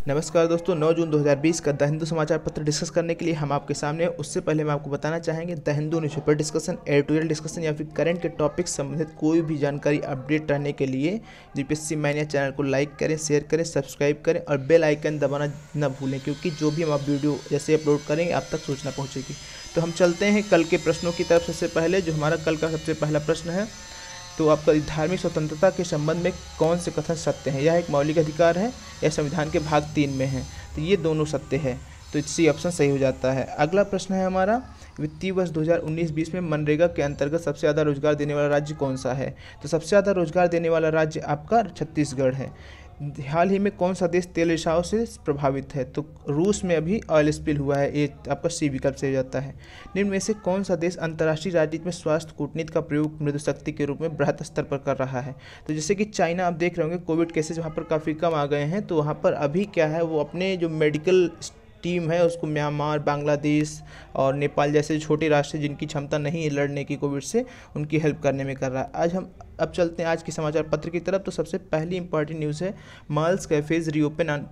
नमस्कार दोस्तों, 9 जून 2020 का द हिंदू समाचार पत्र डिस्कस करने के लिए हम आपके सामने हैं। उससे पहले मैं आपको बताना चाहेंगे the Hindu newspaper discussion, editorial discussion या फिर करंट के टॉपिक संबंधित कोई भी जानकारी अपडेट रहने के लिए जीपीएससी मैनिया चैनल को लाइक करें, शेयर करें, सब्सक्राइब करें और बेल आइकन दबाना न भूलें, क्योंकि जो भी हम आप वीडियो जैसे अपलोड करेंगे आप तक सूचना पहुँचेगी। तो हम चलते हैं कल के प्रश्नों की तरफ। सबसे पहले जो हमारा कल का सबसे पहला प्रश्न है, तो आपका धार्मिक स्वतंत्रता के संबंध में कौन से कथन सत्य हैं? यह एक मौलिक अधिकार है या संविधान के भाग 3 में है? तो ये दोनों सत्य है, तो सी ऑप्शन सही हो जाता है। अगला प्रश्न है हमारा, वित्तीय वर्ष 2019-20 में मनरेगा के अंतर्गत सबसे ज़्यादा रोजगार देने वाला राज्य कौन सा है? तो सबसे ज़्यादा रोजगार देने वाला राज्य आपका छत्तीसगढ़ है। हाल ही में कौन सा देश तेल रिसाव से प्रभावित है? तो रूस में अभी ऑयल स्पिल हुआ है, ये आपका सी विकल्प से हो जाता है। निम्न में से कौन सा देश अंतर्राष्ट्रीय राजनीति में स्वास्थ्य कूटनीति का प्रयोग मृदु शक्ति के रूप में बृहत स्तर पर कर रहा है? तो जैसे कि चाइना, आप देख रहे होंगे कोविड केसेज वहाँ पर काफ़ी कम आ गए हैं, तो वहाँ पर अभी क्या है, वो अपने जो मेडिकल टीम है उसको म्यांमार, बांग्लादेश और नेपाल जैसे छोटे राष्ट्र जिनकी क्षमता नहीं है लड़ने की कोविड से, उनकी हेल्प करने में कर रहा है। आज हम अब चलते हैं आज के समाचार पत्र की तरफ। तो सबसे पहली इंपॉर्टेंट न्यूज़ है, malls cafes reopen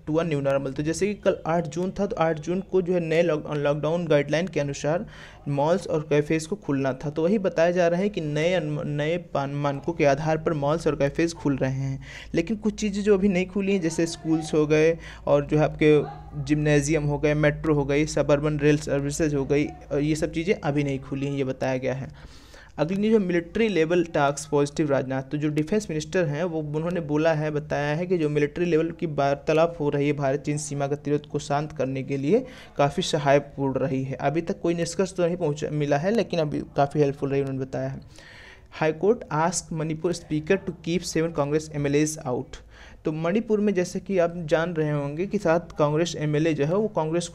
to a new normal. तो जैसे कि कल 8 जून था, तो 8 जून को जो है नए लॉकडाउन गाइडलाइन के अनुसार मॉल्स और कैफेज को खुलना था। तो वही बताया जा रहा है कि नए मानकों के आधार पर मॉल्स और कैफेज खुल रहे हैं, लेकिन कुछ चीज़ें जो अभी नहीं खुली हैं, जैसे स्कूल्स हो गए और जो है आपके जिम्नेजियम हो गए, मेट्रो हो गई, सबर्बन रेल सर्विसेज हो गई, और ये सब चीज़ें अभी नहीं खुली हैं, ये बताया गया है। अगली न्यूज़ है, military level task positive Rajnath. तो जो डिफेंस मिनिस्टर हैं वो उन्होंने बोला है, बताया है कि जो मिलिट्री लेवल की वार्तालाप हो रही है भारत चीन सीमा गतिरोध को शांत करने के लिए काफ़ी सहायकपूर्ण रही है। अभी तक कोई निष्कर्ष तो नहीं मिला है, लेकिन अभी काफ़ी हेल्पफुल रही, उन्होंने बताया है। High court ask Manipur speaker to keep 7 Congress MLAs out. तो मणिपुर में जैसे कि आप जान रहे होंगे कि 7 कांग्रेस एमएलए जो है वो कांग्रेस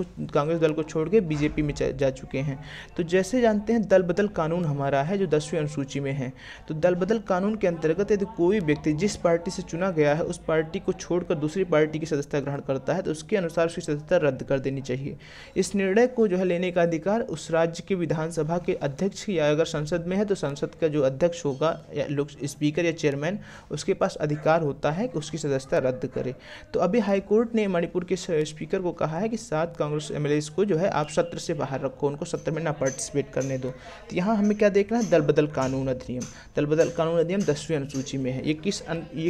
दल को छोड़ के बीजेपी में जा चुके हैं। तो जैसे जानते हैं दल बदल कानून हमारा है जो 10वीं अनुसूची में है। तो दल बदल कानून के अंतर्गत यदि कोई व्यक्ति जिस पार्टी से चुना गया है उस पार्टी को छोड़कर दूसरी पार्टी की सदस्यता ग्रहण करता है, तो उसके अनुसार उसकी सदस्यता रद्द कर देनी चाहिए। इस निर्णय को जो है लेने का अधिकार उस राज्य के विधानसभा के अध्यक्ष या अगर संसद में है तो संसद का जो अध्यक्ष होगा या स्पीकर या चेयरमैन, उसके पास अधिकार होता है कि उसकी सदस्यता रद्द करे। तो अभी हाईकोर्ट ने मणिपुर के स्पीकर को कहा है कि 7 कांग्रेस एमएलए को जो है आप सत्र से बाहर रखो, उनको सत्र में ना पार्टिसिपेट करने दो। तो यहाँ हमें क्या देखना है, दल बदल कानून अधिनियम। दल बदल कानून अधिनियम 10वीं अनुसूची में है। ये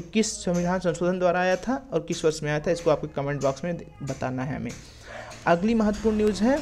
किस संविधान संशोधन द्वारा आया था और किस वर्ष में आया था, इसको आपके कमेंट बॉक्स में बताना है हमें। अगली महत्वपूर्ण न्यूज़ है,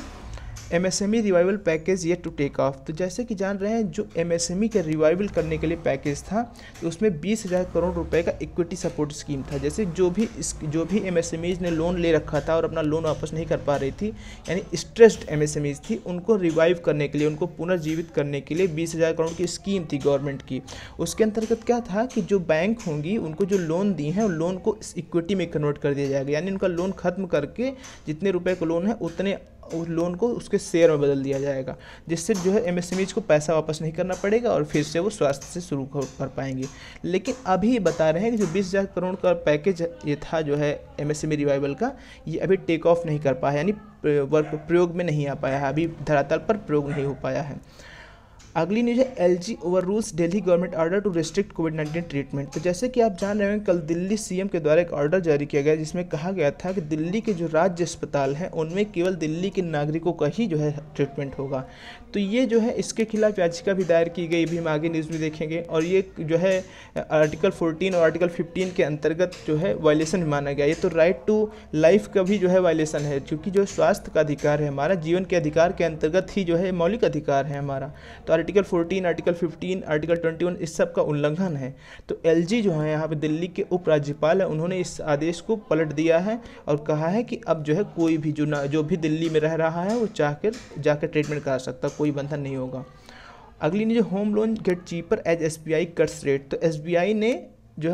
MSME revival package yet to take off. तो जैसे कि जान रहे हैं जो एमएसएमई के रिवाइवल करने के लिए पैकेज था, तो उसमें 20,000 करोड़ रुपए का इक्विटी सपोर्ट स्कीम था। जैसे जो भी एमएसएमईज ने लोन ले रखा था और अपना लोन वापस नहीं कर पा रही थी, यानी स्ट्रेस्ड एमएसएमईज थी, उनको रिवाइव करने के लिए, उनको पुनर्जीवित करने के लिए 20,000 करोड़ की स्कीम थी गवर्नमेंट की। उसके अंतर्गत क्या था कि जो बैंक होंगी उनको जो लोन दी हैं, उन लोन को इक्विटी में कन्वर्ट कर दिया जाएगा, यानी उनका लोन खत्म करके जितने रुपए का लोन है उतने उस लोन को उसके शेयर में बदल दिया जाएगा, जिससे जो है एमएसएमईज को पैसा वापस नहीं करना पड़ेगा और फिर से वो स्वास्थ्य से शुरू कर पाएंगे। लेकिन अभी बता रहे हैं कि जो 20,000 करोड़ का पैकेज ये था जो है एमएसएमई रिवाइवल का, ये अभी टेक ऑफ नहीं कर पाया, यानी प्रयोग में नहीं आ पाया है, अभी धरातल पर प्रयोग नहीं हो पाया है। अगली न्यूज़ है, LG over rules Delhi government order to restrict कोविड-19 ट्रीटमेंट। तो जैसे कि आप जान रहे हैं कल दिल्ली सीएम के द्वारा एक ऑर्डर जारी किया गया, जिसमें कहा गया था कि दिल्ली के जो राज्य अस्पताल हैं उनमें केवल दिल्ली के नागरिकों का ही जो है ट्रीटमेंट होगा। तो ये जो है इसके खिलाफ याचिका भी दायर की गई, भी हम आगे न्यूज़ में देखेंगे। और ये जो है आर्टिकल 14 और आर्टिकल 15 के अंतर्गत जो है वायलेशन माना गया। ये तो राइट टू लाइफ का भी जो है वायलेशन है, क्योंकि जो स्वास्थ्य का अधिकार है हमारा, जीवन के अधिकार के अंतर्गत ही जो है मौलिक अधिकार है हमारा। तो आर्टिकल 14, आर्टिकल 15, आर्टिकल 21 इस सब का उल्लंघन है। तो एलजी जो है यहाँ पे दिल्ली के उपराज्यपाल है, उन्होंने इस आदेश को पलट दिया है और कहा है कि अब जो है कोई भी जो भी दिल्ली में रह रहा है वो जाकर ट्रीटमेंट करा सकता, कोई बंधन नहीं होगा। अगली news, home loan get cheaper as SBI cuts rate. तो एसबीआई ने जो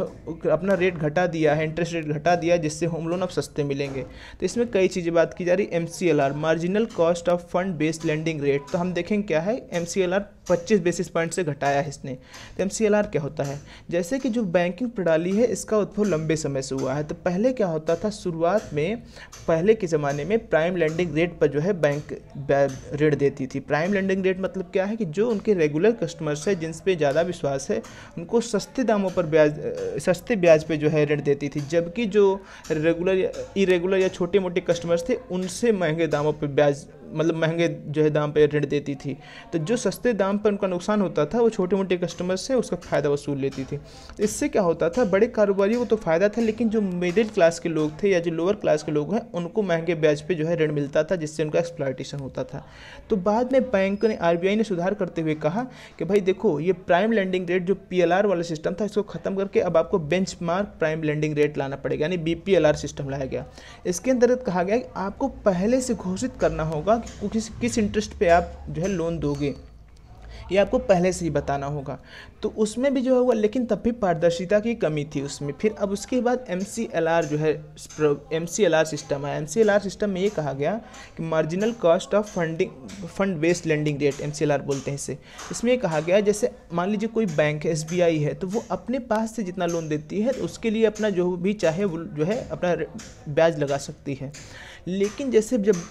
अपना रेट घटा दिया है, इंटरेस्ट रेट घटा दिया है, जिससे होम लोन अब सस्ते मिलेंगे। तो इसमें कई चीज़ें बात की जा रही। MCLR, marginal cost of fund based lending rate. तो हम देखेंगे क्या है, एमसीएलआर 25 बेसिस पॉइंट से घटाया है इसने। तो एमसीएलआर क्या होता है, जैसे कि जो बैंकिंग प्रणाली है इसका उद्भव लंबे समय से हुआ है। तो पहले क्या होता था, शुरुआत में पहले के ज़माने में प्राइम लेंडिंग रेट पर जो है बैंक ऋण देती थी। प्राइम लेंडिंग रेट मतलब क्या है कि जो उनके रेगुलर कस्टमर्स है, जिन पे ज़्यादा विश्वास है, उनको सस्ते दामों पर ब्याज सस्ते ब्याज पे जो है ऋण देती थी, जबकि जो इरेगुलर या छोटे मोटे कस्टमर्स थे उनसे महंगे दामों पे ब्याज, मतलब महंगे जो है दाम पे ऋण देती थी। तो जो सस्ते दाम पर उनका नुकसान होता था वो छोटे मोटे कस्टमर्स से उसका फ़ायदा वसूल लेती थी। तो इससे क्या होता था, बड़े कारोबारियों को तो फ़ायदा था, लेकिन जो मिडिल क्लास के लोग थे या जो लोअर क्लास के लोग हैं उनको महंगे ब्याज पे जो है ऋण मिलता था, जिससे उनका एक्सप्लॉयटेशन होता था। तो बाद में बैंक ने, आरबीआई ने सुधार करते हुए कहा कि भाई देखो, ये प्राइम लेंडिंग रेट जो पीएलआर वाला सिस्टम था इसको ख़त्म करके अब आपको बेंचमार्क प्राइम लेंडिंग रेट लाना पड़ेगा, यानी बीपीएलआर सिस्टम लाया गया। इसके अंतर्गत कहा गया कि आपको पहले से घोषित करना होगा कि किस इंटरेस्ट पे आप जो है लोन दोगे, ये आपको पहले से ही बताना होगा। तो उसमें भी जो होगा, लेकिन तब भी पारदर्शिता की कमी थी उसमें। फिर अब उसके बाद एमसीएलआर जो है, एमसीएलआर सिस्टम है। एमसीएलआर सिस्टम में ये कहा गया कि marginal cost of fund based lending rate, MCLR बोलते हैं इसे। इसमें ये कहा गया, जैसे मान लीजिए कोई बैंक है, एसबीआई है, तो वो अपने पास से जितना लोन देती है तो उसके लिए अपना जो भी चाहे वो जो है अपना ब्याज लगा सकती है। लेकिन जैसे जब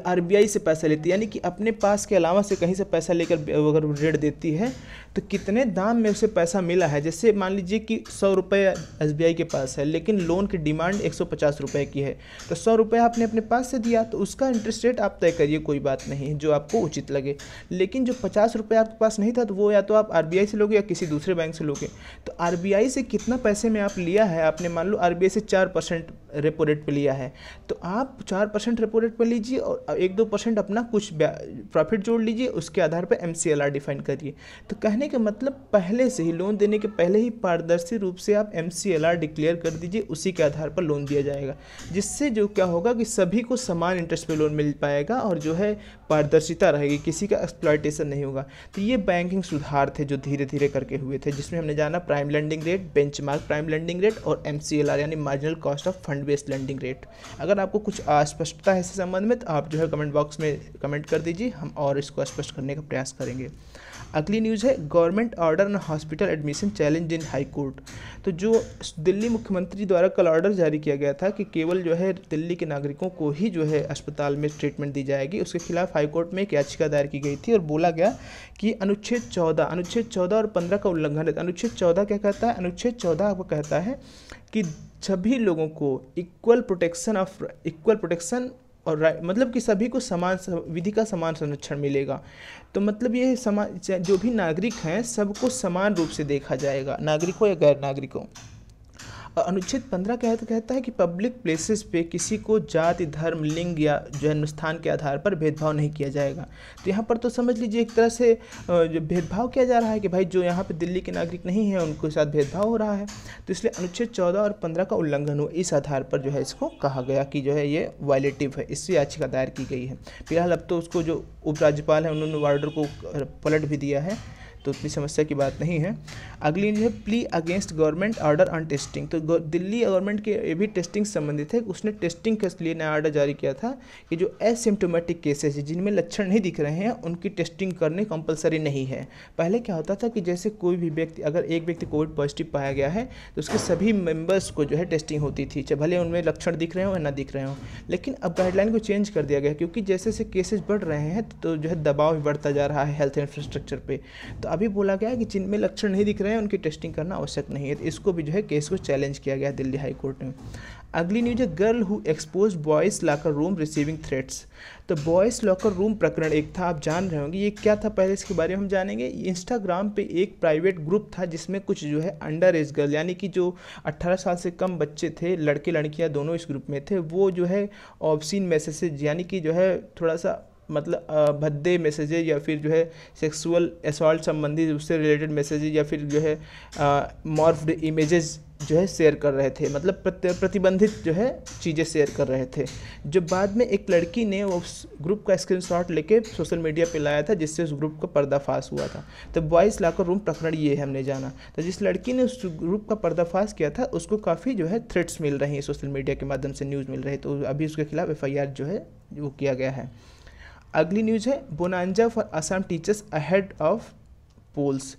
आरबीआई से पैसा लेती है, यानी कि अपने पास के अलावा से कहीं से पैसा लेकर अगर ऋण देती है तो कितने दाम में उसे पैसा मिला है। जैसे मान लीजिए कि 100 रुपये एसबीआई के पास है, लेकिन लोन की डिमांड 150 रुपये की है, तो 100 रुपये आपने अपने पास से दिया तो उसका इंटरेस्ट रेट आप तय करिए, कोई बात नहीं, जो आपको उचित लगे। लेकिन जो 50 रुपये आपके पास नहीं था तो वो या तो आप आरबीआई से लोगे या किसी दूसरे बैंक से लोगे। तो आरबीआई से कितना पैसे में आप लिया है, आपने मान लो आरबीआई से 4% रेपो रेट पर लिया है, तो आप 4% रेपो रेट पर लीजिए और 1-2% अपना कुछ प्रॉफिट जोड़ लीजिए, उसके आधार पर एमसीएलआर डिफाइन करिए। तो कहने का मतलब पहले से ही, लोन देने के पहले ही पारदर्शी रूप से आप एमसीएलआर डिक्लेयर कर दीजिए, उसी के आधार पर लोन दिया जाएगा, जिससे जो क्या होगा कि सभी को समान इंटरेस्ट पे लोन मिल पाएगा और जो है पारदर्शिता रहेगी, किसी का एक्सप्लॉयटेशन नहीं होगा। तो ये बैंकिंग सुधार थे जो धीरे धीरे करके हुए थे, जिसमें हमने जाना prime lending rate, benchmark prime lending rate और एमसीएलआर यानी marginal cost of fund based lending rate. अगर आपको कुछ अस्पष्टता है इस संबंध में तो आप जो है कमेंट बॉक्स में कमेंट कर दीजिए, हम और इसको स्पष्ट करने का प्रयास करेंगे। अगली न्यूज़ है government order on hospital admission challenge in high court. तो जो दिल्ली मुख्यमंत्री द्वारा कल ऑर्डर जारी किया गया था कि केवल जो है दिल्ली के नागरिकों को ही जो है अस्पताल में ट्रीटमेंट दी जाएगी, उसके खिलाफ हाई कोर्ट में एक याचिका दायर की गई थी और बोला गया कि अनुच्छेद 14 और 15 का उल्लंघन है। अनुच्छेद 14 क्या कहता है? अनुच्छेद 14 आपको कहता है कि सभी लोगों को इक्वल प्रोटेक्शन और मतलब कि सभी को समान विधि का समान संरक्षण मिलेगा। तो मतलब ये समाज जो भी नागरिक हैं सबको समान रूप से देखा जाएगा, नागरिक हो या गैर नागरिक हो। और अनुच्छेद 15 कहता है कि पब्लिक प्लेसेस पे किसी को जाति, धर्म, लिंग या जन्म स्थान के आधार पर भेदभाव नहीं किया जाएगा। तो यहाँ पर तो समझ लीजिए एक तरह से जो भेदभाव किया जा रहा है कि भाई जो यहाँ पे दिल्ली के नागरिक नहीं हैं उनके साथ भेदभाव हो रहा है। तो इसलिए अनुच्छेद 14 और 15 का उल्लंघन हो, इस आधार पर जो है इसको कहा गया कि जो है ये वायलेटिव है, इससे याचिका दायर की गई है। फिलहाल अब तो उसको जो उपराज्यपाल हैं उन्होंने ऑर्डर को पलट भी दिया है, तो उतनी समस्या की बात नहीं है। अगली न्यूज़ है plea against government order on testing. तो दिल्ली गवर्नमेंट के ये भी टेस्टिंग से संबंधित है, उसने टेस्टिंग के लिए नया ऑर्डर जारी किया था कि जो एसिम्टोमेटिक केसेस है जिनमें लक्षण नहीं दिख रहे हैं उनकी टेस्टिंग करने कंपलसरी नहीं है। पहले क्या होता था कि जैसे कोई भी व्यक्ति, अगर एक व्यक्ति कोविड पॉजिटिव पाया गया है तो उसके सभी मेंबर्स को जो है टेस्टिंग होती थी, चाहे भले उनमें लक्षण दिख रहे हो या ना दिख रहे हो। लेकिन अब गाइडलाइन को चेंज कर दिया गया क्योंकि जैसे जैसे केसेस बढ़ रहे हैं तो जो है दबाव भी बढ़ता जा रहा है हेल्थ इंफ्रास्ट्रक्चर पे। तो अभी बोला गया है कि जिनमें लक्षण नहीं दिख रहे हैं उनकी टेस्टिंग करना आवश्यक नहीं है। तो इसको भी जो है केस को चैलेंज किया गया है दिल्ली हाई कोर्ट में। अगली न्यूज है girl who expose boys locker room receiving threats. तो बॉयज़ लॉकर रूम प्रकरण एक था, आप जान रहे होंगे ये क्या था, पहले इसके बारे में हम जानेंगे। इंस्टाग्राम पे एक प्राइवेट ग्रुप था जिसमें कुछ जो है अंडर एज गर्ल यानी कि जो 18 साल से कम बच्चे थे, लड़के लड़कियां दोनों इस ग्रुप में थे, वो जो है ऑब्सीन मैसेजेज यानी कि जो है थोड़ा सा मतलब भद्दे मैसेजेज या फिर जो है सेक्सुअल असॉल्ट संबंधी उससे रिलेटेड मैसेजेज या फिर जो है मॉर्फ्ड इमेजेस जो है शेयर कर रहे थे, मतलब प्रतिबंधित जो है चीज़ें शेयर कर रहे थे। जो बाद में एक लड़की ने उस ग्रुप का स्क्रीनशॉट लेके सोशल मीडिया पे लाया था जिससे उस ग्रुप का पर्दाफाश हुआ था। तो बॉयज़ लॉकर रूम प्रकरण ये हमने जाना। तो जिस लड़की ने उस ग्रुप का पर्दाफाश किया था उसको काफ़ी जो है थ्रेट्स मिल रही हैं, सोशल मीडिया के माध्यम से न्यूज़ मिल रही है, तो अभी उसके खिलाफ FIR जो है वो किया गया है। अगली न्यूज़ है bonanza for Assam teachers ahead of polls.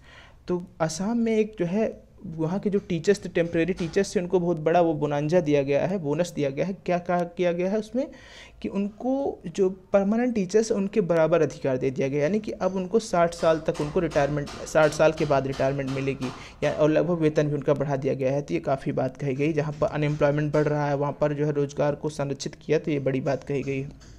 तो असम में एक जो है वहाँ के जो टीचर्स थे, टेम्प्रेरी टीचर्स थे, उनको बहुत बड़ा वो बोनांजा दिया गया है, बोनस दिया गया है। क्या कहा किया गया है उसमें कि उनको जो परमानेंट टीचर्स उनके बराबर अधिकार दे दिया गया, यानी कि अब उनको 60 साल तक उनको रिटायरमेंट, 60 साल के बाद रिटायरमेंट मिलेगी या और लगभग वेतन भी उनका बढ़ा दिया गया है। तो ये काफ़ी बात कही गई। जहाँ पर अनएम्प्लॉयमेंट बढ़ रहा है वहाँ पर जो है रोजगार को संरक्षित किया, तो ये बड़ी बात कही गई है।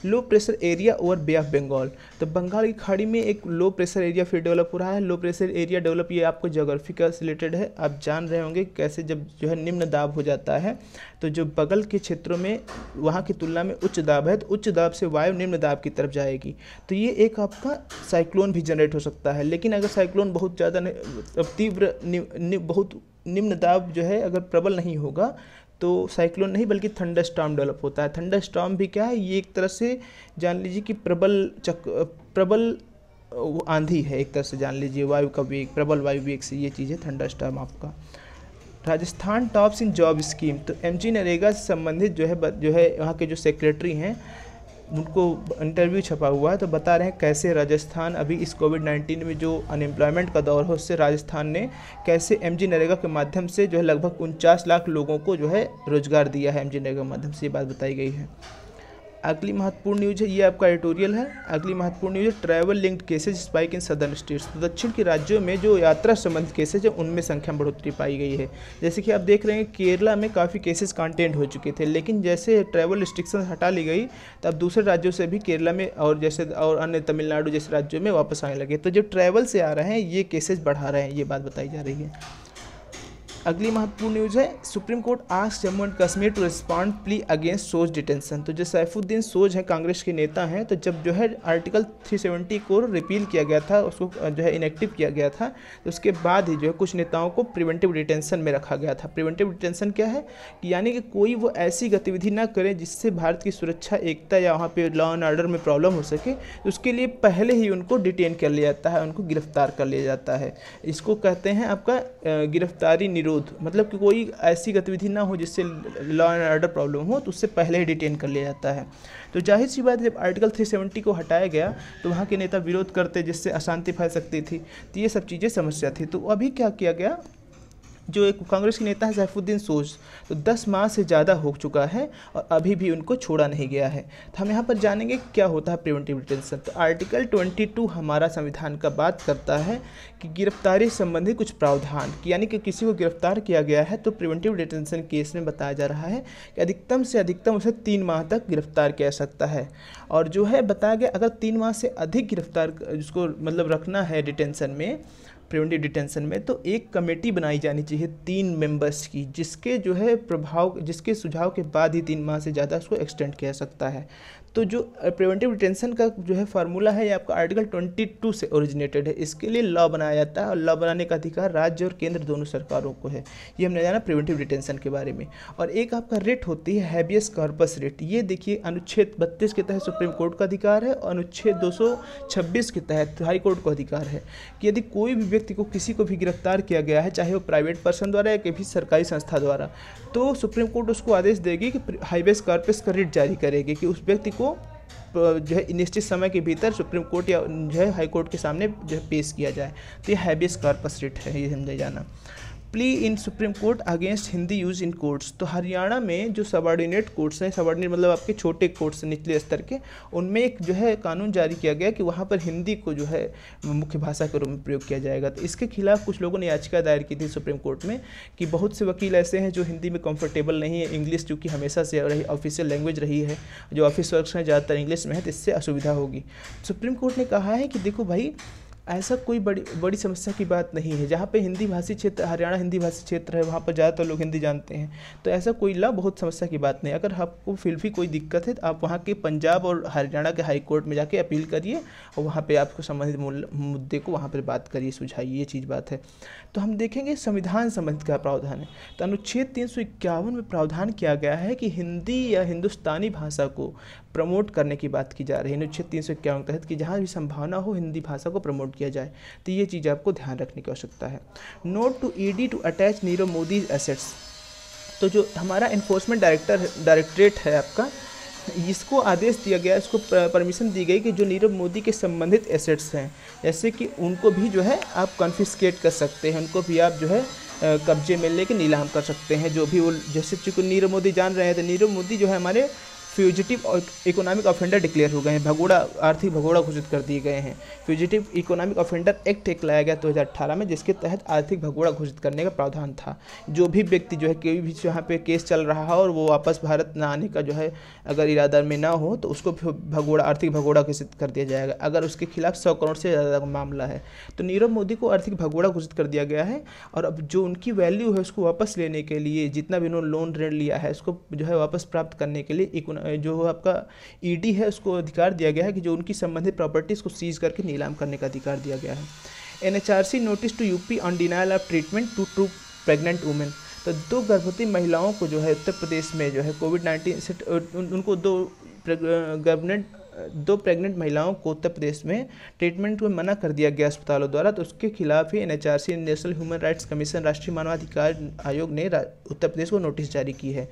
Low pressure area over bay of Bengal, तो बंगाल की खाड़ी में एक लो प्रेशर एरिया फिर डेवलप हो रहा है। लो प्रेशर एरिया डेवलप, ये आपको ज्योग्राफी का रिलेटेड है, आप जान रहे होंगे कैसे जब जो है निम्न दाब हो जाता है तो जो बगल के क्षेत्रों में वहाँ की तुलना में उच्च दाब है, तो उच्च दाब से वायु निम्न दाब की तरफ जाएगी, तो ये एक आपका साइक्लोन भी जनरेट हो सकता है। लेकिन अगर साइक्लोन बहुत ज़्यादा तीव्र बहुत निम्न दाब जो है अगर प्रबल नहीं होगा तो साइक्लोन नहीं बल्कि थंडर स्टॉर्म डेवलप होता है। थंडर स्टॉर्म भी क्या है, ये एक तरह से जान लीजिए कि प्रबल आंधी है, एक तरह से जान लीजिए वायु का वेग, प्रबल वायु वेग से ये चीज़ है थंडर स्टॉर्म आपका। राजस्थान टॉप्स इन जॉब स्कीम, तो एमजी नरेगा से संबंधित जो है वहाँ के जो सेक्रेटरी हैं उनको इंटरव्यू छपा हुआ है, तो बता रहे हैं कैसे राजस्थान अभी इस कोविड-19 में जो अनएम्प्लॉयमेंट का दौर है उससे राजस्थान ने कैसे एमजी नरेगा के माध्यम से जो है लगभग 49 लाख लोगों को जो है रोजगार दिया है एमजी नरेगा के माध्यम से, ये बात बताई गई है। अगली महत्वपूर्ण न्यूज़ है, ये आपका एडिटोरियल है। अगली महत्वपूर्ण न्यूज़ है travel linked cases spike in southern states, तो दक्षिण के राज्यों में जो यात्रा संबंधित केसेज है उनमें संख्या में बढ़ोतरी पाई गई है। जैसे कि आप देख रहे हैं केरला में काफ़ी केसेस कंटेंट हो चुके थे, लेकिन जैसे ट्रैवल रिस्ट्रिक्शन हटा ली गई तब दूसरे राज्यों से भी केरला में और अन्य तमिलनाडु जैसे राज्यों में वापस आने लगे, तो जो ट्रैवल से आ रहे हैं ये केसेज बढ़ा रहे हैं, ये बात बताई जा रही है। अगली महत्वपूर्ण न्यूज़ है supreme court ask Jammu and Kashmir to respond plea against Soz detention, तो जो सैफुद्दीन सोज हैं कांग्रेस के नेता हैं, तो जब जो है आर्टिकल 370 को रिपील किया गया था, उसको जो है इनएक्टिव किया गया था, तो उसके बाद ही जो है कुछ नेताओं को प्रिवेंटिव डिटेंशन में रखा गया था। प्रिवेंटिव डिटेंशन क्या है कि यानी कि कोई वो ऐसी गतिविधि ना करे जिससे भारत की सुरक्षा, एकता या वहाँ पे लॉ एंड ऑर्डर में प्रॉब्लम हो सके, तो उसके लिए पहले ही उनको डिटेन कर लिया जाता है, उनको गिरफ्तार कर लिया जाता है। इसको कहते हैं आपका गिरफ्तारी निरोध, मतलब कि कोई ऐसी गतिविधि ना हो जिससे लॉ एंड ऑर्डर प्रॉब्लम हो, तो उससे पहले ही डिटेन कर लिया जाता है। तो जाहिर सी बात है जब आर्टिकल 370 को हटाया गया तो वहाँ के नेता विरोध करते, जिससे अशांति फैल सकती थी, तो ये सब चीज़ें समस्या थी। तो अभी क्या किया गया, जो एक कांग्रेस के नेता है सैफुद्दीन सोज, तो 10 माह से ज़्यादा हो चुका है और अभी भी उनको छोड़ा नहीं गया है। तो हम यहाँ पर जानेंगे क्या होता है प्रिवेंटिव डिटेंशन। तो आर्टिकल 22 हमारा संविधान का बात करता है कि गिरफ्तारी संबंधी कुछ प्रावधान, यानी कि किसी को गिरफ्तार किया गया है तो प्रिवेंटिव डिटेंशन केस में बताया जा रहा है कि अधिकतम से अधिकतम उसे 3 माह तक गिरफ्तार किया जा सकता है। और जो है बताया गया अगर 3 माह से अधिक गिरफ्तार जिसको मतलब रखना है डिटेंशन में, प्रिवेंटिव डिटेंशन में, तो एक कमेटी बनाई जानी चाहिए 3 मेंबर्स की, जिसके जो है जिसके सुझाव के बाद ही 3 माह से ज़्यादा उसको एक्सटेंड किया जा सकता है। तो जो प्रिवेंटिव डिटेंशन का जो है फार्मूला है ये आपका आर्टिकल 22 से ओरिजिनेटेड है। इसके लिए लॉ बनाया जाता है और लॉ बनाने का अधिकार राज्य और केंद्र दोनों सरकारों को है। ये हमने जाना प्रिवेंटिव डिटेंशन के बारे में। और एक आपका रेट होती है हैबियस कॉर्पस रेट। ये देखिए अनुच्छेद 32 के तहत सुप्रीम कोर्ट का अधिकार है और अनुच्छेद 226 के तहत हाई कोर्ट को अधिकार है कि यदि कोई भी व्यक्ति को किसी को भी गिरफ्तार किया गया है, चाहे वो प्राइवेट पर्सन द्वारा या किसी सरकारी संस्था द्वारा, तो सुप्रीम कोर्ट उसको आदेश देगी कि हैबियस कॉर्पस का रिट जारी करेगी कि उस व्यक्ति को जो है निश्चित समय के भीतर सुप्रीम कोर्ट या जो है हाई कोर्ट के सामने जो है पेश किया जाए। तो ये हैबियस कॉर्पस रिट है, ये समझे जाना। Plea in supreme court against Hindi use in courts, तो हरियाणा में जो सबॉर्डिनेट कोर्ट्स हैं, सबॉर्डिनेट मतलब आपके छोटे कोर्ट्स निचले स्तर के, उनमें एक जो है कानून जारी किया गया कि वहाँ पर हिंदी को जो है मुख्य भाषा के रूप में प्रयोग किया जाएगा। तो इसके खिलाफ कुछ लोगों ने याचिका दायर की थी सुप्रीम कोर्ट में कि बहुत से वकील ऐसे हैं जो हिंदी में कंफर्टेबल नहीं है, इंग्लिश चूँकि हमेशा से रही ऑफिशियल लैंग्वेज रही है, जो ऑफिस वर्क्स हैं ज़्यादातर इंग्लिश में है, तो इससे असुविधा होगी। सुप्रीम कोर्ट ने कहा है कि देखो भाई ऐसा कोई बड़ी समस्या की बात नहीं है, जहाँ पे हिंदी भाषी क्षेत्र, हरियाणा हिंदी भाषी क्षेत्र है, वहाँ पर ज़्यादातर लोग हिंदी जानते हैं, तो ऐसा कोई बहुत समस्या की बात नहीं। अगर आपको फिर भी कोई दिक्कत है तो आप वहाँ के पंजाब और हरियाणा के हाई कोर्ट में जाके अपील करिए और वहाँ पे आपको संबंधित मुद्दे को वहाँ पर बात करिए, सुझाइए, ये चीज़ बात है। तो हम देखेंगे संविधान संबंधित क्या प्रावधान है। तो अनुच्छेद 351 में प्रावधान किया गया है कि हिंदी या हिंदुस्तानी भाषा को प्रमोट करने की बात की जा रही है अनुच्छेद 351 के तहत कि जहाँ भी संभावना हो हिंदी भाषा को प्रमोट किया जाए। तो ये चीज़ आपको ध्यान रखने की आवश्यकता है। Note to ED to attach Nirav Modi assets, तो जो हमारा इन्फोर्समेंट डायरेक्टरेट है आपका, इसको आदेश दिया गया, इसको परमिशन दी गई कि जो नीरव मोदी के संबंधित एसेट्स हैं, जैसे कि उनको भी जो है आप कॉन्फिस्केट कर सकते हैं, उनको भी आप जो है कब्जे में लेके नीलाम कर सकते हैं। जो भी वो, जैसे चूँकि नीरव मोदी जान रहे हैं, तो नीरव मोदी जो है हमारे फ्यूजिटिव और इकोनॉमिक ऑफेंडर डिक्लेयर हो गए हैं, भगोड़ा, आर्थिक भगोड़ा घोषित कर दिए गए हैं। फ्यूजिटिव इकोनॉमिक ऑफेंडर एक्ट एक लाया गया 2018 में, जिसके तहत आर्थिक भगोड़ा घोषित करने का प्रावधान था। जो भी व्यक्ति जो है कोई भी यहाँ पे केस चल रहा है और वो वापस भारत न आने का जो है अगर इरादा में ना हो, तो उसको भगोड़ा, आर्थिक भगोड़ा घोषित कर दिया जाएगा। अगर उसके खिलाफ 100 करोड़ से ज़्यादा का मामला है, तो नीरव मोदी को आर्थिक भगोड़ा घोषित कर दिया गया है। और अब जो उनकी वैल्यू है उसको वापस लेने के लिए, जितना भी उन्होंने लोन ऋण लिया है उसको जो है वापस प्राप्त करने के लिए जो आपका ईडी है उसको अधिकार दिया गया है कि जो उनकी संबंधित प्रॉपर्टीज को सीज करके नीलाम करने का अधिकार दिया गया है। NHRC notice to UP on denial of treatment to pregnant women. तो 2 गर्भवती महिलाओं को जो है उत्तर प्रदेश में जो है कोविड-19 से उनको 2 प्रेग्नेंट महिलाओं को उत्तर प्रदेश में ट्रीटमेंट को मना कर दिया गया अस्पतालों द्वारा। तो उसके खिलाफ ही NHRC, national human rights commission, राष्ट्रीय मानवाधिकार आयोग ने उत्तर प्रदेश को नोटिस जारी की है।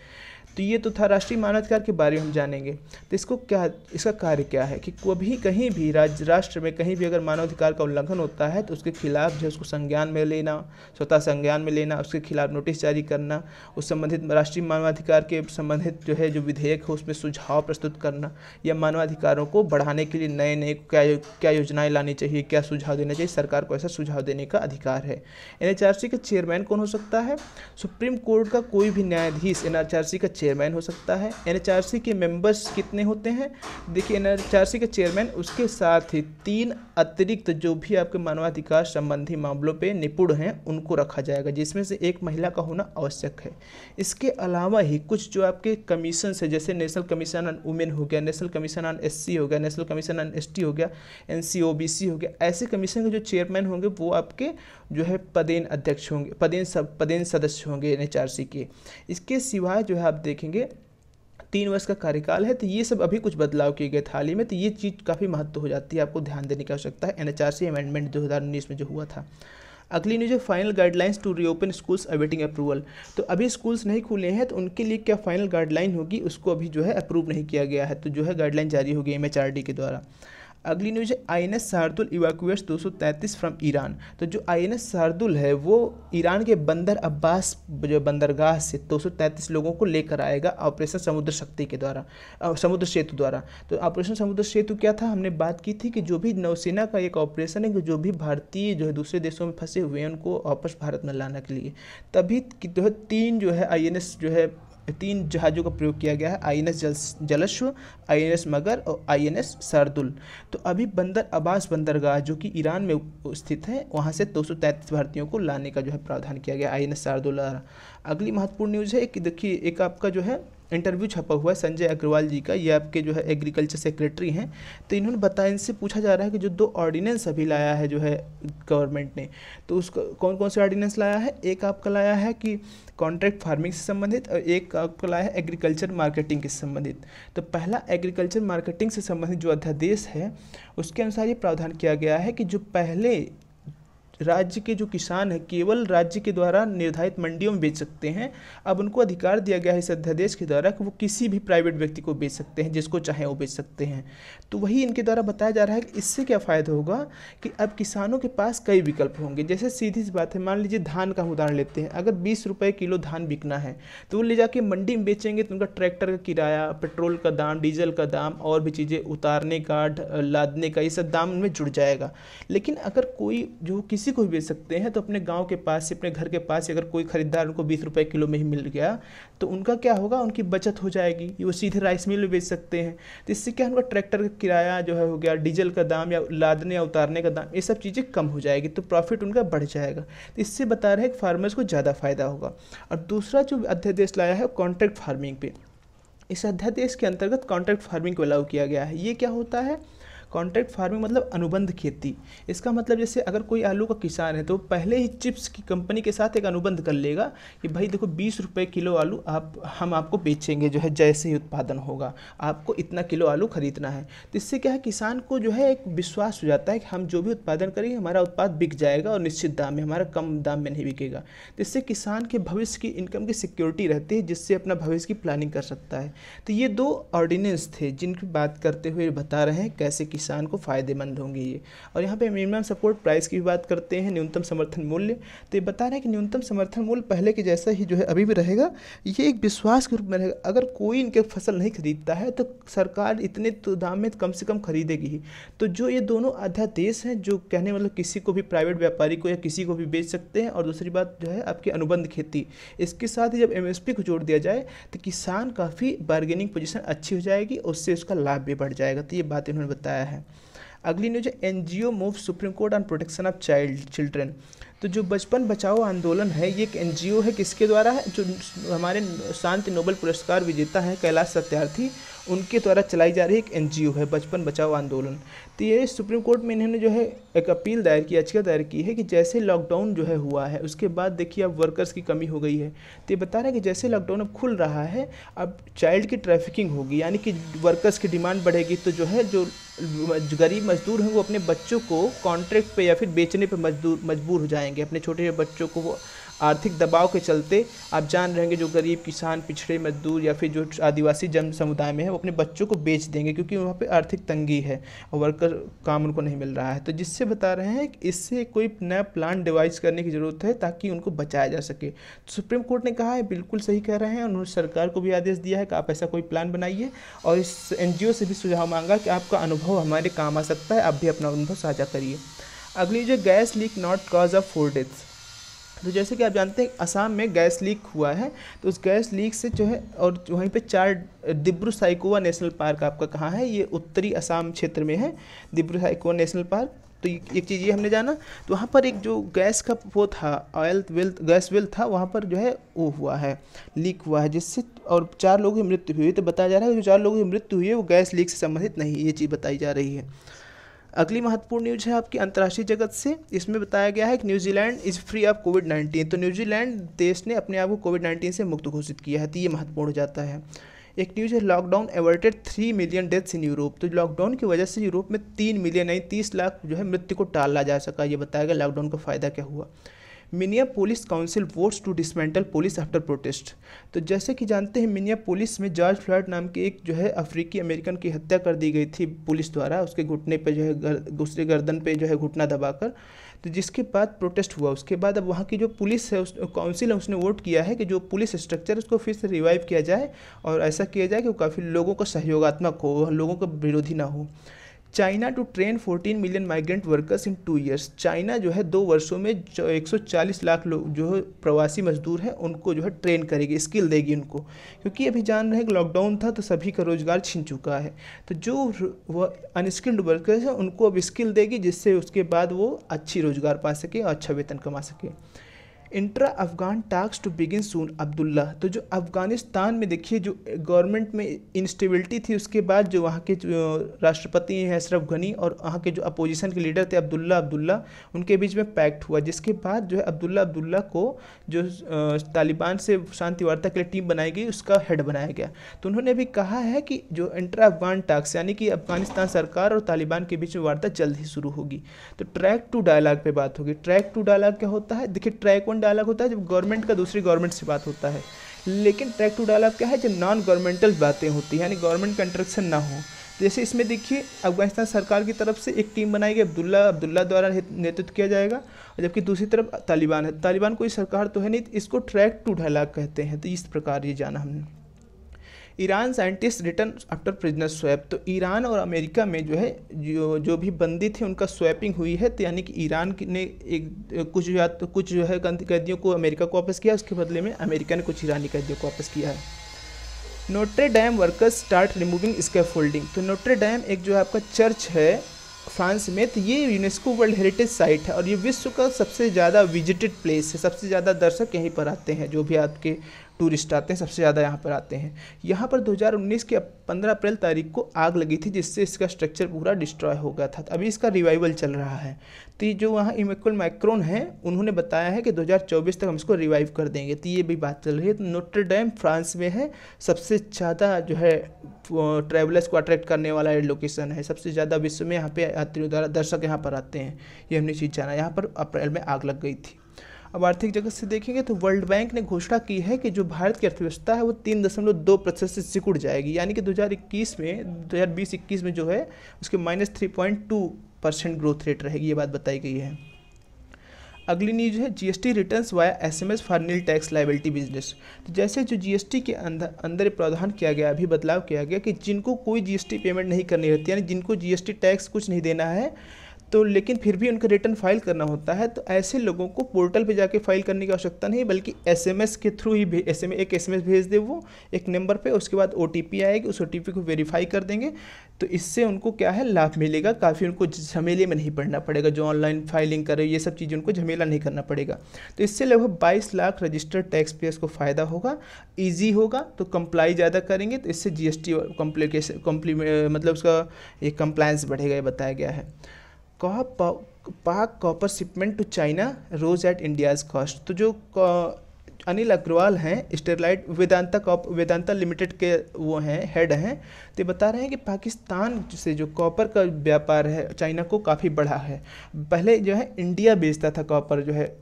तो ये तो था राष्ट्रीय मानवाधिकार के बारे में हम जानेंगे। तो इसको क्या, इसका कार्य क्या है कि कभी कहीं भी राष्ट्र में कहीं भी अगर मानवाधिकार का उल्लंघन होता है तो उसके खिलाफ जो है उसको संज्ञान में लेना, स्वतः संज्ञान में लेना, उसके खिलाफ नोटिस जारी करना, उस संबंधित राष्ट्रीय मानवाधिकार के संबंधित जो है जो विधेयक है उसमें सुझाव प्रस्तुत करना, या मानवाधिकारों को बढ़ाने के लिए नए क्या योजनाएं लानी चाहिए, क्या सुझाव देना चाहिए, सरकार को ऐसा सुझाव देने का अधिकार है। एनएचआरसी का चेयरमैन कौन हो सकता है? सुप्रीम कोर्ट का कोई भी न्यायाधीश एनएचआरसी का चेयरमैन हो सकता है। एनएचआरसी के मेंबर्स कितने होते हैं? देखिए, एनएचआरसी के चेयरमैन, उसके साथ ही 3 अतिरिक्त जो भी आपके मानवाधिकार संबंधी मामलों पे निपुण हैं उनको रखा जाएगा, जिसमें से 1 महिला का होना आवश्यक है। इसके अलावा ही कुछ जो आपके कमीशन है, जैसे नेशनल कमीशन ऑन वुमेन हो गया, नेशनल कमीशन ऑन एससी हो गया, नेशनल कमीशन ऑन एसटी हो गया, एनसीओबीसी हो गया, ऐसे कमीशन के जो चेयरमैन होंगे वो आपके जो है पदेन अध्यक्ष होंगे, पदेन सदस्य होंगे एनएचआरसी के। इसके सिवाय जो है आप देखेंगे 3 वर्ष का कार्यकाल है। तो ये सब अभी कुछ बदलाव किए गए हाल ही में, तो ये चीज़ काफ़ी महत्व हो जाती है, आपको ध्यान देने की आवश्यकता है एनएचआरसी अमेंडमेंट 2019 में जो हुआ था। अगली न्यूज़ है final guidelines to reopen schools awaiting approval. तो अभी स्कूल्स नहीं खुले हैं तो उनके लिए क्या फाइनल गाइडलाइन होगी, उसको अभी जो है अप्रूव नहीं किया गया है, तो जो है गाइडलाइन जारी होगी एमएचआरडी के द्वारा। अगली न्यूज़ है आईएनएस शार्दुल इवैक्यूएट्स 233 फ्रॉम ईरान। तो जो आईएनएस शार्दुल है वो ईरान के बंदर अब्बास जो बंदरगाह से 233 लोगों को लेकर आएगा ऑपरेशन समुद्र शक्ति के द्वारा, समुद्र सेतु द्वारा। तो ऑपरेशन समुद्र सेतु क्या था, हमने बात की थी कि जो भी नौसेना का एक ऑपरेशन है कि जो भी भारतीय जो है दूसरे देशों में फंसे हुए हैं उनको वापस भारत में लाने के लिए, तभी जो है 3 जो है आईएनएस जो है 3 जहाज़ों का प्रयोग किया गया है, आईएनएस जलश्व, आईएनएस मगर और आईएनएस शार्दुल। तो अभी बंदर अब्बास बंदरगाह जो कि ईरान में स्थित है वहाँ से 233 भारतीयों को लाने का जो है प्रावधान किया गया आईएनएस शार्दुल। अगली महत्वपूर्ण न्यूज़ है कि देखिए एक आपका जो है इंटरव्यू छपा हुआ है संजय अग्रवाल जी का, ये आपके जो है एग्रीकल्चर सेक्रेटरी हैं। तो इन्होंने बताया, इनसे पूछा जा रहा है कि जो 2 ऑर्डिनेंस अभी लाया है जो है गवर्नमेंट ने, तो उसका कौन कौन से ऑर्डिनेंस लाया है। एक आपका लाया है कि कॉन्ट्रैक्ट फार्मिंग से संबंधित और एक आपका लाया है एग्रीकल्चर मार्केटिंग से संबंधित। तो पहला एग्रीकल्चर मार्केटिंग से संबंधित जो अध्यादेश है उसके अनुसार ये प्रावधान किया गया है कि जो पहले राज्य के जो किसान हैं केवल राज्य के द्वारा निर्धारित मंडियों में बेच सकते हैं, अब उनको अधिकार दिया गया है इस अध्यादेश के द्वारा कि वो किसी भी प्राइवेट व्यक्ति को बेच सकते हैं, जिसको चाहे वो बेच सकते हैं। तो वही इनके द्वारा बताया जा रहा है कि इससे क्या फ़ायदा होगा कि अब किसानों के पास कई विकल्प होंगे। जैसे सीधी सी बात है, मान लीजिए धान का उदाहरण लेते हैं, अगर 20 रुपये किलो धान बिकना है तो वो ले जाके मंडी में बेचेंगे तो उनका ट्रैक्टर का किराया, पेट्रोल का दाम, डीजल का दाम और भी चीज़ें उतारने का, लादने का, ये सब दाम उनमें जुड़ जाएगा। लेकिन अगर कोई जो किसी को भी बेच सकते हैं तो अपने गांव के पास से, अपने घर के पास से अगर कोई खरीदार उनको 20 रुपये किलो में ही मिल गया तो उनका क्या होगा, उनकी बचत हो जाएगी, वो सीधे राइस मिल में बेच सकते हैं। तो इससे क्या उनका ट्रैक्टर का किराया जो है हो गया, डीजल का दाम या लादने या उतारने का दाम, ये सब चीज़ें कम हो जाएगी, तो प्रॉफिट उनका बढ़ जाएगा। तो इससे बता रहे हैं कि फार्मर्स को ज़्यादा फायदा होगा। और दूसरा जो अध्यादेश लाया है कॉन्ट्रैक्ट फार्मिंग पे, इस अध्यादेश के अंतर्गत कॉन्ट्रैक्ट फार्मिंग को अलाउ किया गया है। ये क्या होता है, कॉन्ट्रैक्ट फार्मिंग मतलब अनुबंध खेती। इसका मतलब जैसे अगर कोई आलू का किसान है तो पहले ही चिप्स की कंपनी के साथ एक अनुबंध कर लेगा कि भाई देखो 20 रुपये किलो आलू हम आपको बेचेंगे, जो है जैसे ही उत्पादन होगा आपको इतना किलो आलू खरीदना है। तो इससे क्या है, किसान को जो है एक विश्वास हो जाता है कि हम जो भी उत्पादन करेंगे हमारा उत्पाद बिक जाएगा और निश्चित दाम में, हमारा कम दाम में नहीं बिकेगा। तो इससे किसान के भविष्य की इनकम की सिक्योरिटी रहती है, जिससे अपना भविष्य की प्लानिंग कर सकता है। तो ये 2 ऑर्डिनेंस थे जिनकी बात करते हुए बता रहे हैं कैसे किसान को फ़ायदेमंद होंगे ये। और यहाँ पे मिनिमम सपोर्ट प्राइस की भी बात करते हैं, न्यूनतम समर्थन मूल्य। तो ये बता रहे हैं कि न्यूनतम समर्थन मूल्य पहले के जैसा ही जो है अभी भी रहेगा, ये एक विश्वास के रूप में रहेगा। अगर कोई इनके फसल नहीं खरीदता है तो सरकार इतने तो दाम में कम से कम खरीदेगी ही। तो जो ये दोनों अध्यादेश हैं जो कहने मतलब किसी को भी, प्राइवेट व्यापारी को या किसी को भी बेच सकते हैं। और दूसरी बात जो है आपकी अनुबंध खेती, इसके साथ ही जब एमएसपी को जोड़ दिया जाए तो किसान काफ़ी बार्गेनिंग पोजीशन अच्छी हो जाएगी, उससे उसका लाभ भी बढ़ जाएगा। तो ये बात इन्होंने बताया है। अगली न्यूज है NGO move supreme court on protection of children. तो जो बचपन बचाओ आंदोलन है ये एक एनजीओ है, किसके द्वारा है, जो हमारे शांति नोबेल पुरस्कार विजेता है कैलाश सत्यार्थी, उनके द्वारा चलाई जा रही एक एनजीओ है बचपन बचाओ आंदोलन। तो ये सुप्रीम कोर्ट में इन्होंने जो है एक अपील दायर की, याचिका दायर की है कि जैसे लॉकडाउन जो है हुआ है उसके बाद देखिए अब वर्कर्स की कमी हो गई है। तो ये बता रहे हैं कि जैसे लॉकडाउन अब खुल रहा है अब चाइल्ड की ट्रैफिकिंग होगी, यानी कि वर्कर्स की डिमांड बढ़ेगी। तो जो है जो गरीब मजदूर हैं वो अपने बच्चों को कॉन्ट्रैक्ट पे या फिर बेचने पे मजबूर हो जाएंगे। अपने छोटे बच्चों को वो आर्थिक दबाव के चलते, आप जान रहेंगे जो गरीब किसान, पिछड़े मजदूर या फिर जो आदिवासी जन समुदाय में है वो अपने बच्चों को बेच देंगे क्योंकि वहाँ पे आर्थिक तंगी है और वर्कर काम उनको नहीं मिल रहा है। तो जिससे बता रहे हैं कि इससे कोई नया प्लान डिवाइस करने की ज़रूरत है ताकि उनको बचाया जा सके। तो सुप्रीम कोर्ट ने कहा है, बिल्कुल सही कह रहे हैं, उन्होंने सरकार को भी आदेश दिया है कि आप ऐसा कोई प्लान बनाइए और इस एनजीओ से भी सुझाव मांगा कि आपका अनुभव हमारे काम आ सकता है, आप भी अपना अनुभव साझा करिए। अगली जो gas leak not cause of 4 deaths. तो जैसे कि आप जानते हैं असम में गैस लीक हुआ है, तो उस गैस लीक से जो है और वहीं पे 4 दिब्रू साइकोवा नेशनल पार्क आपका कहाँ है, ये उत्तरी असम क्षेत्र में है दिब्रू साइकोवा नेशनल पार्क। तो एक चीज़ ये हमने जाना, तो वहाँ पर एक जो गैस का वो था गैस वेल था, वहाँ पर जो है वो हुआ है, लीक हुआ है, जिससे और 4 लोगों की मृत्यु हुई। तो बताया जा रहा है कि जो 4 लोगों की मृत्यु हुई है वो गैस लीक से संबंधित नहीं, ये चीज़ बताई जा रही है। अगली महत्वपूर्ण न्यूज़ है आपकी अंतर्राष्ट्रीय जगत से। इसमें बताया गया है कि न्यूजीलैंड इज़ फ्री ऑफ कोविड-19। तो न्यूजीलैंड देश ने अपने आप को कोविड-19 से मुक्त घोषित किया है, तो ये महत्वपूर्ण हो जाता है। एक न्यूज़ है lockdown averted 3 million deaths in Europe. तो लॉकडाउन की वजह से यूरोप में 3 मिलियन नहीं 30 लाख जो है मृत्यु को टाला जा सका। ये बताया गया लॉकडाउन का फ़ायदा क्या हुआ। Minneapolis council votes to dismantle police after protest. तो जैसे कि जानते हैं मिनियापोलिस में जॉर्ज फ्लॉयड नाम के एक जो है अफ्रीकी अमेरिकन की हत्या कर दी गई थी पुलिस द्वारा, उसके घुटने पे जो है दूसरे गर्दन पे जो है घुटना दबाकर। तो जिसके बाद प्रोटेस्ट हुआ, उसके बाद अब वहाँ की जो पुलिस है, उस काउंसिल है, उसने वोट किया है कि जो पुलिस स्ट्रक्चर उसको फिर से रिवाइव किया जाए और ऐसा किया जाए कि वो काफ़ी लोगों का सहयोगात्मक हो, लोगों का विरोधी ना हो। China to train 14 million migrant workers in 2 years. China जो है 2 वर्षों में 140 लाख लोग जो है प्रवासी मजदूर हैं उनको जो है ट्रेन करेगी, स्किल देगी उनको, क्योंकि अभी जान रहे हैं कि लॉकडाउन था तो सभी का रोज़गार छिन चुका है। तो जो वो अनस्किल्ड वर्कर्स हैं उनको अब स्किल देगी, जिससे उसके बाद वो अच्छी रोज़गार पा सके और अच्छा वेतन कमा सके। Intra Afghan task to begin soon Abdullah. तो जो अफ़गानिस्तान में देखिए जो गवर्नमेंट में इंस्टेबिलिटी थी, उसके बाद जो वहाँ के जो राष्ट्रपति हैं अशरफ गनी और वहाँ के जो अपोजिशन के लीडर थे अब्दुल्ला उनके बीच में पैक्ट हुआ, जिसके बाद जो है अब्दुल्ला को जो तालिबान से शांति वार्ता के लिए टीम बनाई गई उसका हेड बनाया गया। तो उन्होंने भी कहा है कि जो इंट्रा अफगान टास्क यानी कि अफगानिस्तान सरकार और तालिबान के बीच में वार्ता जल्द ही शुरू होगी। तो ट्रैक टू डायलॉग पे बात होगी। ट्रैक टू डायलॉग क्या होता है, देखिए ट्रैक 1 डायलॉग होता है जब गवर्नमेंट का दूसरी गवर्नमेंट से बात होता है, लेकिन ट्रैक टू डायलॉग क्या है, जब नॉन गवर्नमेंटल बातें होती हैं यानी गवर्नमेंट का इंटरेक्शन ना हो। जैसे इसमें देखिए अफगानिस्तान सरकार की तरफ से एक टीम बनाई गई, अब्दुल्ला द्वारा नेतृत्व किया जाएगा, और जबकि दूसरी तरफ तालिबान है। तालिबान कोई सरकार तो है नहीं, इसको ट्रैक टू डायलॉग कहते हैं। तो इस प्रकार ये जाना हमने। Iran scientist return after prisoner swap. तो ईरान और अमेरिका में जो है जो भी बंदी थे उनका स्वैपिंग हुई है। तो यानी कि ईरान ने कुछ जो है कैदियों को अमेरिका को वापस किया, उसके बदले में अमेरिका ने कुछ ईरानी कैदियों को वापस किया है। Notre dam workers start removing scaffolding. तो नोट्रे डैम एक जो है आपका चर्च है फ्रांस में, तो ये यूनेस्को वर्ल्ड हेरिटेज साइट है और ये विश्व का सबसे ज़्यादा विजिटेड प्लेस है, सबसे ज़्यादा दर्शक यहीं पर आते हैं, जो भी आपके टूरिस्ट आते हैं, सबसे ज़्यादा यहाँ पर आते हैं। यहाँ पर 2019 के 15 अप्रैल तारीख को आग लगी थी, जिससे इसका स्ट्रक्चर पूरा डिस्ट्रॉय हो गया था। अभी इसका रिवाइवल चल रहा है। तो ये जो वहाँ इमैनुअल मैक्रोन है, उन्होंने बताया है कि 2024 तक हम इसको रिवाइव कर देंगे। तो ये भी बात चल रही है। तो नोटर डेम फ्रांस में है, सबसे ज़्यादा जो है ट्रैवलर्स को अट्रैक्ट करने वाला लोकेशन है। सबसे ज़्यादा विश्व में यहाँ पे यात्रियों द्वारा दर्शक यहाँ पर आते हैं। ये हमने चीज़ जाना। यहाँ पर अप्रैल में आग लग गई थी। अब आर्थिक जगत से देखेंगे तो वर्ल्ड बैंक ने घोषणा की है कि जो भारत की अर्थव्यवस्था है वो 3.2% से सिकुड़ जाएगी, यानी कि 2020-21 में जो है उसके -3.2% ग्रोथ रेट रहेगी। ये बात बताई गई है। अगली न्यूज़ है GST returns via SMS for nil tax liability business. तो जैसे जो जीएसटी के अंदर प्रावधान किया गया, अभी बदलाव किया गया कि जिनको कोई जीएसटी पेमेंट नहीं करनी रहती, यानी जिनको जीएसटी टैक्स कुछ नहीं देना है तो लेकिन फिर भी उनका रिटर्न फाइल करना होता है, तो ऐसे लोगों को पोर्टल पे जाके फाइल करने की आवश्यकता नहीं, बल्कि एसएमएस के थ्रू ही एक एसएमएस भेज दे वो एक नंबर पे। उसके बाद ओटीपी आएगी, उस ओटीपी को वेरीफाई कर देंगे। तो इससे उनको क्या है, लाभ मिलेगा। काफ़ी उनको झमेले में नहीं पड़ना पड़ेगा। जो ऑनलाइन फाइलिंग करे ये सब चीज़ें उनको झमेला नहीं करना पड़ेगा। तो इससे लगभग 22 लाख रजिस्टर्ड टैक्स पेयर्स को फ़ायदा होगा, ईजी होगा। तो कंप्लाई ज़्यादा करेंगे तो इससे जीएसटी मतलब उसका एक कंप्लायंस बढ़ेगा, ये बताया गया है। Pak copper shipment to China rose at India's cost. तो जो अनिल अग्रवाल हैं स्टेरलाइट वेदांता लिमिटेड के वो हैं, हेड हैं, तो बता रहे हैं कि पाकिस्तान से जो कॉपर का व्यापार है चाइना को काफ़ी बढ़ा है। पहले जो है इंडिया बेचता था कॉपर जो है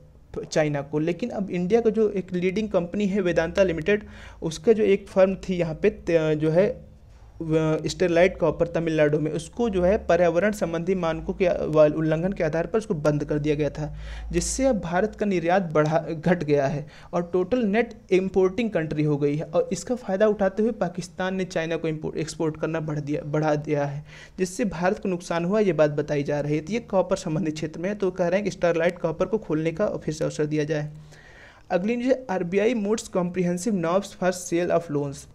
चाइना को, लेकिन अब इंडिया का जो एक लीडिंग कंपनी है वेदांता लिमिटेड, उसका जो एक फर्म थी यहाँ पे जो है स्टेरलाइट कॉपर तमिलनाडु में, उसको जो है पर्यावरण संबंधी मानकों के उल्लंघन के आधार पर उसको बंद कर दिया गया था, जिससे अब भारत का निर्यात घट गया है और टोटल नेट इंपोर्टिंग कंट्री हो गई है। और इसका फ़ायदा उठाते हुए पाकिस्तान ने चाइना को एक्सपोर्ट करना बढ़ा दिया है, जिससे भारत को नुकसान हुआ, ये बात बताई जा रही है। तो ये कॉपर संबंधी क्षेत्र में है, तो कह रहे हैं कि स्टेरलाइट कॉपर को खोलने का फिर से अवसर दिया जाए। अगली न्यूज़ है RBI moves comprehensive norms for sale of loans.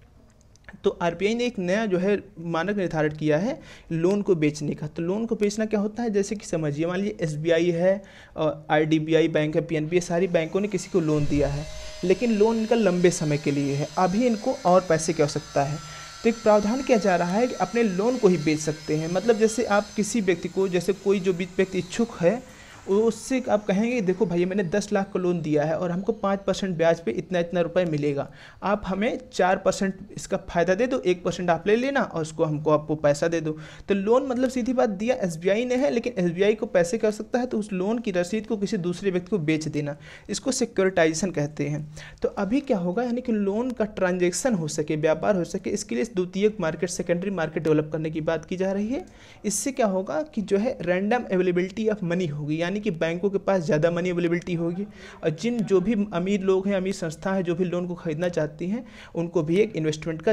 तो आरबीआई ने एक नया जो है मानक निर्धारित किया है लोन को बेचने का। तो लोन को बेचना क्या होता है, जैसे कि समझिए मान लीजिए एसबीआई है और आईडीबीआई बैंक है, पीएनबी, सारी बैंकों ने किसी को लोन दिया है, लेकिन लोन इनका लंबे समय के लिए है, अभी इनको और पैसे की आवश्यकता है। तो एक प्रावधान किया जा रहा है कि अपने लोन को ही बेच सकते हैं। मतलब जैसे आप किसी व्यक्ति को, जैसे कोई जो व्यक्ति इच्छुक है, उससे आप कहेंगे देखो भैया मैंने 10 लाख का लोन दिया है और हमको 5% ब्याज पे इतना इतना रुपए मिलेगा, आप हमें 4% इसका फ़ायदा दे दो, 1% आप ले लेना और उसको हमको आपको पैसा दे दो। तो लोन मतलब सीधी बात दिया एसबीआई ने है, लेकिन एसबीआई को पैसे कर सकता है तो उस लोन की रसीद को किसी दूसरे व्यक्ति को बेच देना, इसको सिक्योरिटाइजेशन कहते हैं। तो अभी क्या होगा, यानी कि लोन का ट्रांजेक्शन हो सके, व्यापार हो सके, इसके लिए द्वितीयक मार्केट, सेकेंडरी मार्केट डेवलप करने की बात की जा रही है। इससे क्या होगा कि जो है रैंडम अवेलेबिलिटी ऑफ मनी होगी, यानी कि बैंकों के पास ज़्यादा मनी अवेलेबिलिटी होगी और जो भी अमीर लोग हैं, अमीर संस्था है, जो भी लोन को खरीदना चाहती हैं, उनको भी एक इन्वेस्टमेंट का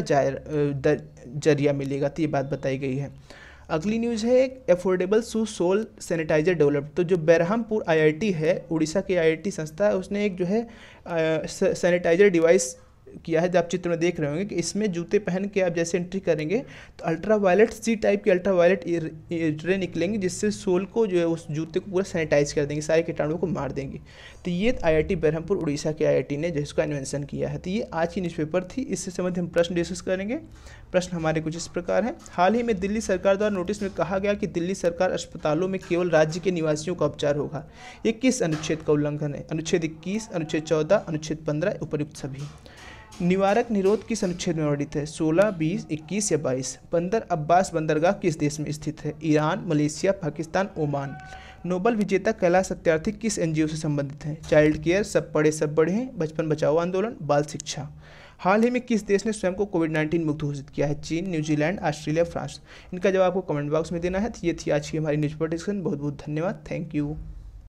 जरिया मिलेगा। तो ये बात बताई गई है। अगली न्यूज़ है एक एफोर्डेबल शू सोल सैनिटाइजर डेवलप। तो जो बेरहामपुर आईआईटी है, उड़ीसा की आईआईटी संस्था है, उसने एक जो है सैनिटाइजर डिवाइस किया है, जो आप चित्र में देख रहे होंगे कि इसमें जूते पहन के आप जैसे एंट्री करेंगे तो अल्ट्रावायलेट सी टाइप की अल्ट्रावायलेट रे निकलेंगी, जिससे सोल को जो है उस जूते को पूरा सैनिटाइज कर देंगे, सारे कीटाणुओं को मार देंगी। तो ये आईआईटी बेरहामपुर उड़ीसा के आईआईटी ने जिसका इन्वेंशन किया है। तो ये आज की न्यूज़पेपर थी, इससे संबंधित हम प्रश्न डिस्कस करेंगे। प्रश्न हमारे कुछ इस प्रकार हैं। हाल ही में दिल्ली सरकार द्वारा नोटिस में कहा गया कि दिल्ली सरकार अस्पतालों में केवल राज्य के निवासियों का उपचार होगा, ये किस अनुच्छेद का उल्लंघन है? अनुच्छेद 21, अनुच्छेद 14, अनुच्छेद 15, उपयुक्त सभी। निवारक निरोध किस अनुच्छेद में वर्णित है? 16, 20, 21 या 22। बंदर अब्बास बंदरगाह किस देश में स्थित है? Iran, Malaysia, Pakistan, Oman. Nobel विजेता कैलाश सत्यार्थी किस एनजीओ से संबंधित हैं? चाइल्ड केयर, सब पढ़े सब बढ़े, बचपन बचाओ आंदोलन, बाल शिक्षा। हाल ही में किस देश ने स्वयं को कोविड-19 मुक्त घोषित किया है? चीन, न्यूजीलैंड, ऑस्ट्रेलिया, फ्रांस। इनका जवाब आपको कमेंट बॉक्स में देना है। तो ये थी आज की हमारी न्यूज़ पेपर डिस्कशन। बहुत बहुत धन्यवाद। Thank you.